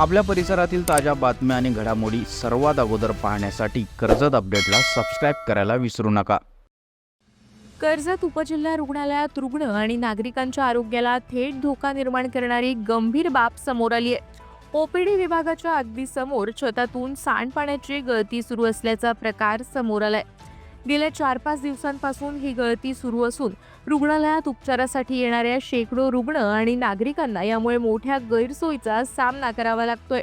आपल्या परिसरातील ताज्या बातम्या आणि घडामोडी सर्वात अगोदर पाहण्यासाठी कर्जत अपडेटला सबस्क्राईब करायला विसरू नका। कर्जत उपजिल्हा रुग्णालयात रुग्ण आणि नागरिकांच्या आरोग्याला थेट धोका निर्माण करणारी गंभीर बाब समोर आली आहे। ओपीडी विभागाच्या अगदी समोर छतातून सांडपाण्याची गळती सुरू असल्याचा प्रकार समोर आलाय। गेल्या 4-5 दिवसांपासून ही गळती सुरू असून रुग्णालयात उपचारासाठी येणाऱ्या शेकडो रुग्ण आणि नागरिकांना यामुळे मोठ्या गैरसोयीचा सामना करावा लागतोय।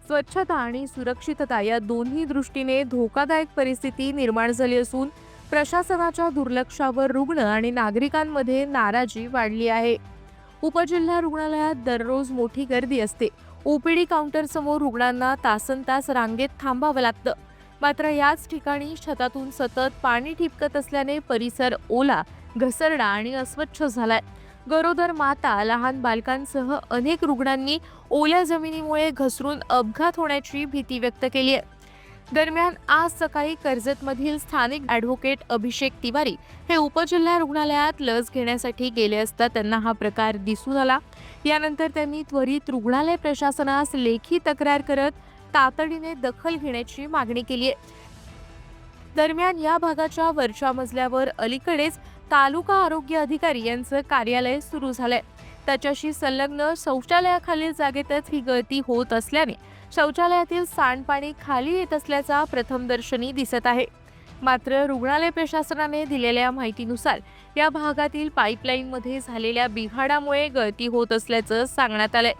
स्वच्छता आणि सुरक्षितता या दोन्ही दृष्टीने धोकादायक परिस्थिती निर्माण झाली असून प्रशासनाच्या दुर्लक्षावर रुग्ण आणि नागरिकांमध्ये नाराजी वाढली आहे। उपजिल्हा रुग्णालयात दररोज मोठी गर्दी असते। ओपीडी काउंटर समोर रुग्णांना तासनतास रांगेत थांबावं लागतं। मात्र याच ठिकाणी छतातून सतत पाणी ठिपकत असल्याने परिसर ओला, घसरडा आणि अस्वच्छ झालाय। गरोदर माता, लहान बालकांसह अनेक रुग्णांनी ओल्या जमिनीमुळे घसरून अपघात होण्याची भीती व्यक्त केली आहे। दरम्यान आज सकाळी कर्जतमधील स्थानिक ॲडव्होकेट अभिषेक तिवारी हे उपजिल्हा रुग्णालयात लस घेण्यासाठी गेले असता त्यांना हा प्रकार दिसून आला। यानंतर त्यांनी त्वरित रुग्णालय प्रशासनास लेखी तक्रार करत तातडीने दखल घेण्याची मागणी केली आहे। दरम्यान या भागाच्या वरच्या मजल्यावर अलीकडेच तालुका आरोग्य अधिकारी यांचं कार्यालय सुरू झालंय। त्याच्याशी संलग्न शौचालयाखालील जागेतच ही गळती होत असल्याने शौचालयातील सांडपाणी खाली येत असल्याचा प्रथमदर्शनी दिसत आहे। मात्र रुग्णालय प्रशासनाने दिलेल्या माहितीनुसार या भागातील पाईपलाईनमध्ये झालेल्या बिघाडामुळे गळती होत असल्याचं सांगण्यात आलंय।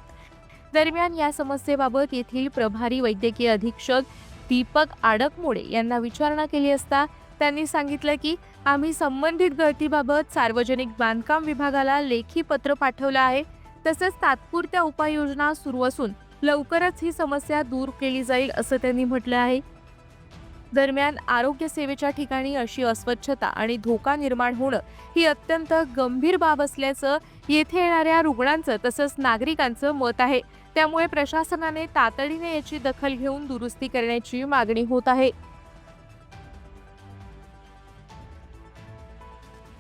दरम्यान या समस्येबाबत येथील प्रभारी वैद्यकीय अधीक्षक दीपक आडकमोडे यांना विचारणा केली असता त्यांनी सांगितलं की आम्ही संबंधित गळतीबाबत सार्वजनिक बांधकाम विभागाला लेखी पत्र पाठवलं आहे। तसंच तात्पुरत्या उपाययोजना सुरू असून लवकरच ही समस्या दूर केली जाईल असं त्यांनी म्हटलं आहे। दरम्यान आरोग्य सेवेच्या ठिकाणी अशी अस्वच्छता आणि धोका निर्माण होणं ही अत्यंत गंभीर बाब असल्याचं येथे येणाऱ्या रुग्णांचं तसंच नागरिकांचं मत आहे। त्यामुळे प्रशासनाने तातडीने याची दखल घेऊन दुरुस्ती करण्याची मागणी होत आहे।